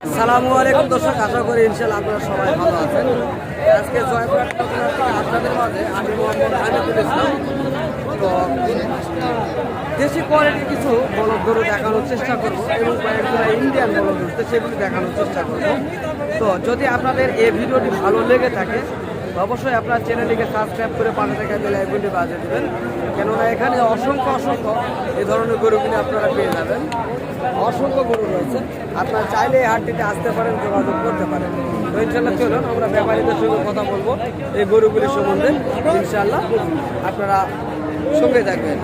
আসসালামু আলাইকুম দর্শক, আশা করি ইনশাআল্লাহ আপনারা সবাই ভালো আছেন। আজকে জয়পুরহাট থেকে আপনাদের মাঝে আমি মোহাম্মদ হামিদুল ইসলাম। তো দেশি কোয়ালিটির কিছু বলদ গরু দেখানোর চেষ্টা করব এবং কয়েকজন ইন্ডিয়ান বলদ গরু সেগুলি দেখানোর চেষ্টা করব। তো যদি আপনাদের এই ভিডিওটি ভালো লেগে থাকে অবশ্যই আপনার চ্যানেলটিকে সাবস্ক্রাইব করে পাশে থাকা বেল আইকনটি বাজিয়ে দেবেন, কেননা এখানে অসংখ্য এই ধরনের গরুগুলি আপনারা পেয়ে যাবেন। অসংখ্য গরু রয়েছে, আপনারা চাইলে এই হাটটিতে আসতে পারেন, যোগাযোগ করতে পারেন। তো ইনশাল্লাহ চলুন আমরা ব্যাপারীদের সঙ্গে কথা বলবো এই গরুগুলি সম্বন্ধে। ইনশাল্লাহ আপনারা সঙ্গে থাকবেন।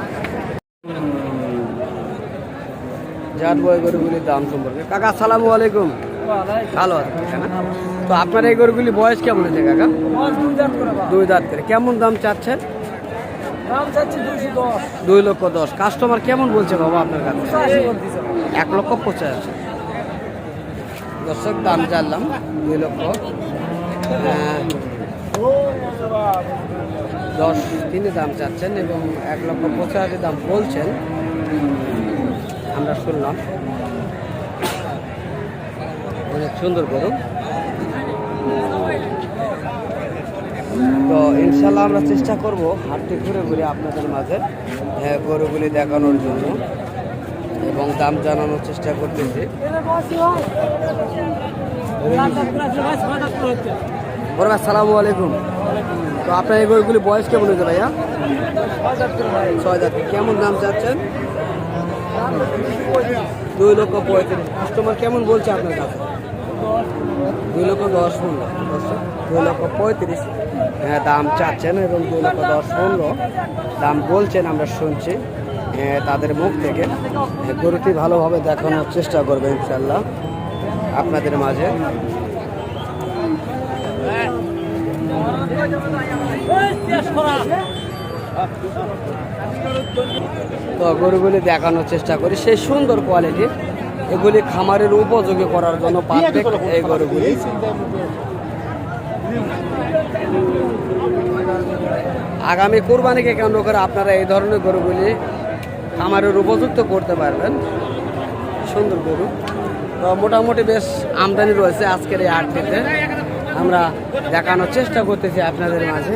জানবো এই গরুগুলির দাম সম্পর্কে। কাকা আসসালামু আলাইকুম। ভালো আছে না? তো আপনার এই গরুগুলি বয়স কেমন হয়েছে কাকা? 2 দাঁত করে। কেমন দাম চাচ্ছেন? দাম চাচ্ছি 2,10,000। কাস্টমার কেমন বলছে বাবা আপনার কাছে? 1,50,000। দর্শক দাম জানলাম 2,10,000 তিনি দাম চাচ্ছেন এবং 1,50,000 দাম বলছেন, আমরা শুনলাম। অনেক সুন্দর গরু। তো ইনশাল্লাহ আমরা চেষ্টা করব হাটটি ঘুরে ঘুরে আপনাদের মাঝে গরুগুলি দেখানোর জন্য এবং দাম জানানোর চেষ্টা করতেছি। বড় ভাই আসসালামু আলাইকুম। তো আপনার এই গরুগুলি বয়স কেমন হয়েছে ভাইয়া? 6 দাঁত। কেমন দাম চাচ্ছেন? 2,35,000। কাস্টমার কেমন বলছে আপনার কাছে? 2,10,000। 2,35,000 দাম চাচ্ছেন এবং 2,10,000 দাম বলছেন, আমরা শুনছি তাদের মুখ থেকে। গরুটি ভালোভাবে দেখানোর চেষ্টা করবে ইনশাল্লাহ আপনাদের মাঝে। তো গরুগুলি দেখানোর চেষ্টা করি, সেই সুন্দর কোয়ালিটি। এগুলি খামারের উপযোগী করার জন্য পারফেক্ট এই গরুগুলি। আগামী কুরবানিকে কেন্দ্র করে আপনারা এই ধরনের গরুগুলি খামারের উপযুক্ত করতে পারবেন। সুন্দর গরু। তো মোটামুটি বেশ আমদানি রয়েছে আজকের এই হাটটিতে, আমরা দেখানোর চেষ্টা করতেছি আপনাদের মাঝে।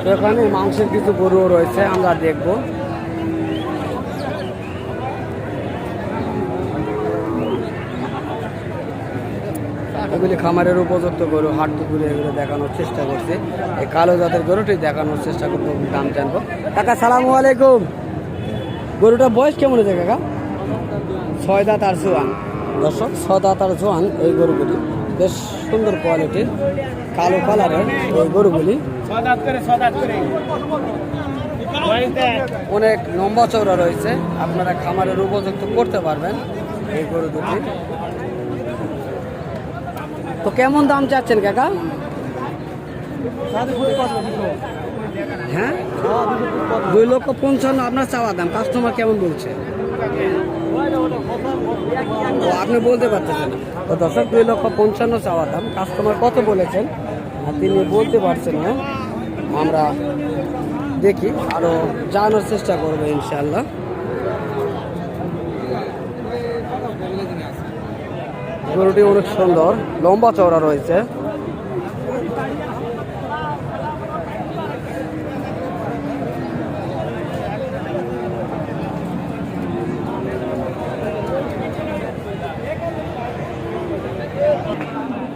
তো এখানে মাংসের কিছু গরুও রয়েছে, আমরা দেখব। এগুলি খামারের উপযুক্ত গরু, হাটটি ঘুরে এগুলো দেখানোর চেষ্টা করছি। এই কালো জাতের গরুটি দেখানোর চেষ্টা করবো, দাম জানবো। কাকা সালামু আলাইকুম। গরুটা বয়স কেমন হয়েছে কাকা? 6 দাঁত আর জোয়ান। দর্শক 6 দাঁত আর জোয়ান এই গরুগুলি, বেশ সুন্দর কোয়ালিটির কালো কালারের এই গরুগুলি। অনেক লম্বা চওড়া রয়েছে, আপনারা খামারের উপযুক্ত করতে পারবেন এই গরু দুটি। তো কেমন দাম চাচ্ছেন কাকা? হ্যাঁ, 2,55,000 আপনার চাওয়া দাম। কাস্টমার কেমন বলছে? আপনি বলতে পারতেছেন না। তো দর্শক 2,55,000 চাওয়া দাম। কাস্টমার কত বলেছেন তিনি বলতে পারছেন না। আমরা দেখি, আরো জানার চেষ্টা করবো ইনশাল্লাহ। গরুটি অনেক সুন্দর, লম্বা চওড়া রয়েছে।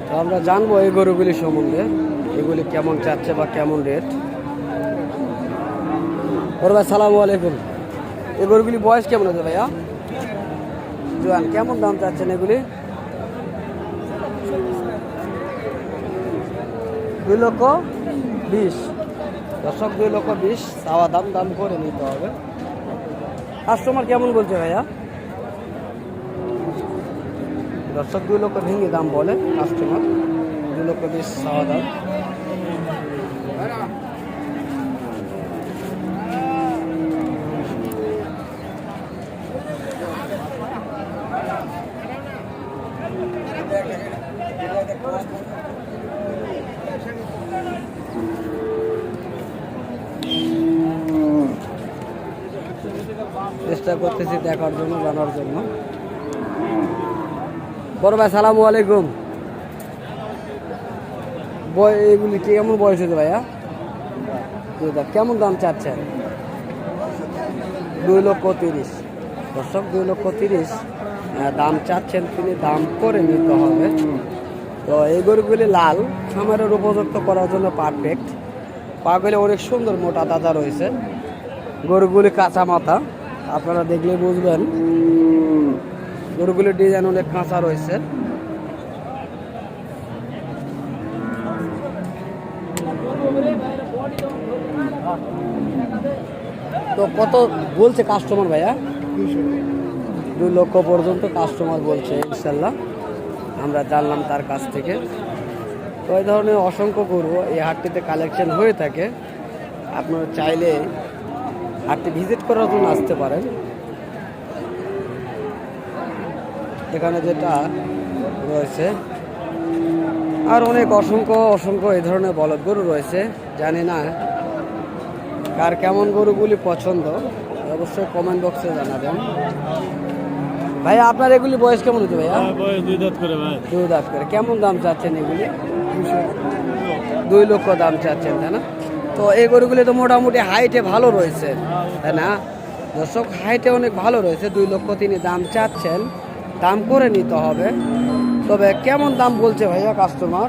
তো আমরা জানবো এই গরুগুলি সম্বন্ধে, এগুলি কেমন চাচ্ছে বা কেমন রেট। বড় ভাই সালামু আলাইকুম। এই গরুগুলি বয়স কেমন আছে ভাইয়া? জোয়ান। কেমন দাম চাচ্ছেন এগুলি? 2,20,000। দর্শক 2,20,000 চাওয়া দাম, দাম করে নিতে হবে। কাস্টমার কেমন বলছে ভাইয়া? দর্শক 2,00,000 ভেঙে দাম বলে কাস্টমার। 2,20,000 চাওয়া দাম। চেষ্টা করতেছি দেখার জন্য, জানার জন্য। বড় ভাই সালামু আলাইকুম। এগুলি কেমন বয়স হয়েছে ভাইয়া? কেমন দাম চাচ্ছেন? 2,30,000। দর্শক 2,30,000 দাম চাচ্ছেন তিনি, দাম করে নিতে হবে। তো এই গরুগুলি লাল, খামারের উপযুক্ত করার জন্য পারফেক্ট। পাগুলি অনেক সুন্দর মোটা তাজা রয়েছে। গরুগুলি কাঁচা মাথা, আপনারা দেখলে বুঝবেন। গরুগুলির ডিজাইন অনেক কাঁচা রয়েছে। তো কত বলছে কাস্টমার ভাইয়া? 2 লক্ষ পর্যন্ত কাস্টমার বলছে। ইনশাল্লাহ আমরা জানলাম তার কাছ থেকে। তো এই ধরনের অসংখ্য গরু এই হাটটিতে কালেকশন হয়ে থাকে। আপনারা চাইলে হাটটি ভিজিট করার জন্য আসতে পারেন। এখানে যেটা রয়েছে আর অনেক অসংখ্য এই ধরনের বলদ গরু রয়েছে। জানি না কার কেমন গরুগুলি পছন্দ, অবশ্যই কমেন্ট বক্সে জানাবেন। ভাইয়া আপনার এগুলি বয়স কেমন হচ্ছে ভাইয়া? বয়স 2 দাঁত করে ভাই। 2 দাঁত করে। কেমন দাম চাচ্ছেন এগুলি? 2 লক্ষ দাম চাচ্ছেন, তাই না? তো এই গরুগুলি তো মোটামুটি হাইটে ভালো রয়েছে, তাই না? দর্শক হাইটে অনেক ভালো রয়েছে। 2 লক্ষ তিনি দাম চাচ্ছেন, দাম করে নিতে হবে। তবে কেমন দাম বলছে ভাইয়া কাস্টমার?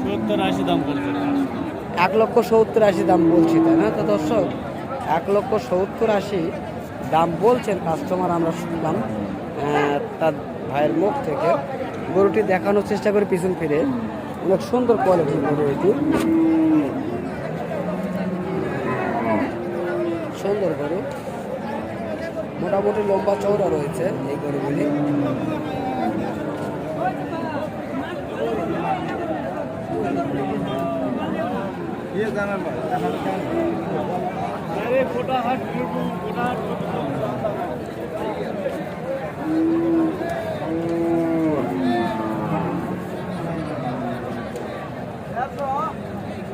70-80 দাম বলছে। 1,70,000-80 দাম বলছি, তাই না? তো দর্শক 1,70,000-80 দাম বলছেন কাস্টমার। আমরা শুনলাম তার ভাইয়ের মুখ থেকে। গরুটি দেখানোর চেষ্টা করি পিছন ফিরে। অনেক সুন্দর কোয়ালিটির গরু এটি, সুন্দর গরু, মোটামুটি লম্বা চওড়া রয়েছে এই গরুগুলি।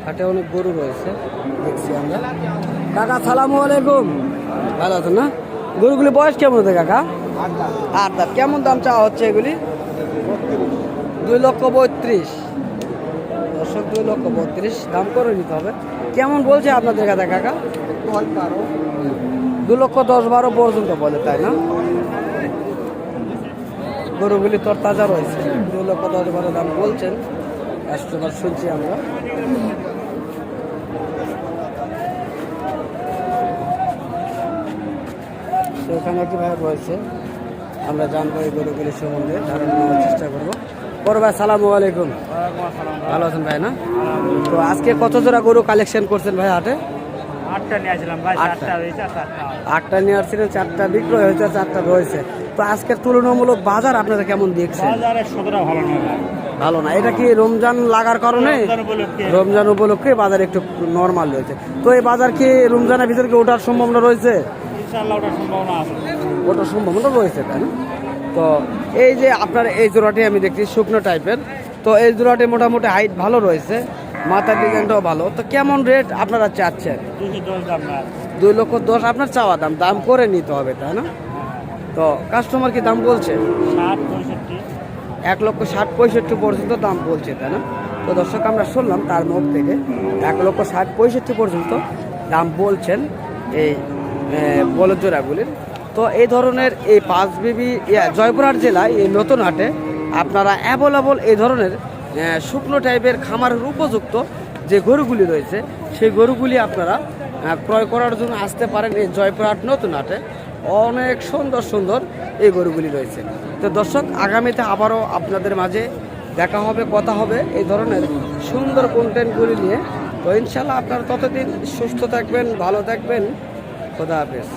হাটে অনেক গরু রয়েছে দেখছি আমরা। কাকা সালামু আলাইকুম, ভালো আছেন না? গরুগুলি বয়স কেমন হচ্ছে কাকা? 8 দাঁত। কেমন দাম চাওয়া হচ্ছে এগুলি? 2,32,000। দর্শক 2,32,000 দাম করে নিতে হবে। কেমন বলছে আপনাদের কাছে কাকা? 2,10,12 পর্যন্ত বলে, তাই না? গরুগুলি তোর তাজা রয়েছে। 2,10,12 দাম বলছেন কাস্টমার, শুনছি আমরা। তো এখানে কি ভাই রয়েছে, আমরা জানবো এই গরুগুলি সম্বন্ধে, ধারণা নেওয়ার চেষ্টা করবো। বড় ভাই সালামু আলাইকুম, ভালো আছেন ভাই না? তো আজকে কত জোড়া গরু কালেকশন করছেন ভাই হাটে? 8টা নিয়ে আসলাম ভাই। 4টা হয়েছে, 8টা নিয়ে আসছিলেন, 4টা বিক্রয় হয়েছে, 4টা রয়েছে। তো আজকের তুলনামূলক বাজার আপনারা কেমন দেখছেন? বাজারে সদরা ভালো না ভাই। ভালো না। এটা কি রমজান লাগার কারণে? রমজান উপলক্ষে বাজার একটু নরমাল রয়েছে। তো এই বাজার কি রমজানের ভিতরে কি ওঠার সম্ভাবনা রয়েছে? ইনশাআল্লাহ ওটার সম্ভাবনা আছে। ওটার সম্ভাবনা রয়েছে, তাই না? তো এই যে আপনার এই জোড়াটি আমি দেখছি শুকনো টাইপের, তো এই জোড়াটি মোটামুটি হাইট ভালো রয়েছে, মাথার ডিজাইনটাও ভালো। তো কেমন রেট আপনারা চাচ্ছেন? 210 দাম না। 2,10,000 আপনার চাওয়া দাম, দাম করে নিতে হবে, তাই না? তো কাস্টমার কি দাম বলছে? 60-65। 1,60,65,000 পর্যন্ত দাম বলছে, তাই না? তো দর্শক আমরা শুনলাম তার মুখ থেকে 1,60,65,000 পর্যন্ত দাম বলছেন এই বলদ জোড়াগুলির। তো এই ধরনের এই পাঁচবিবি জয়পুরহাট জেলায় এই নতুন হাটে আপনারা অ্যাভেলেবল এই ধরনের শুকনো টাইপের খামারের উপযুক্ত যে গরুগুলি রয়েছে সেই গরুগুলি আপনারা ক্রয় করার জন্য আসতে পারেন এই জয়পুরহাট নতুন হাটে। অনেক সুন্দর সুন্দর এই গরুগুলি রয়েছে। তো দর্শক আগামীতে আবারও আপনাদের মাঝে দেখা হবে, কথা হবে এই ধরনের সুন্দর কন্টেন্টগুলি নিয়ে। তো ইনশাল্লাহ আপনারা ততদিন সুস্থ থাকবেন, ভালো থাকবেন। খোদা হাফেজ।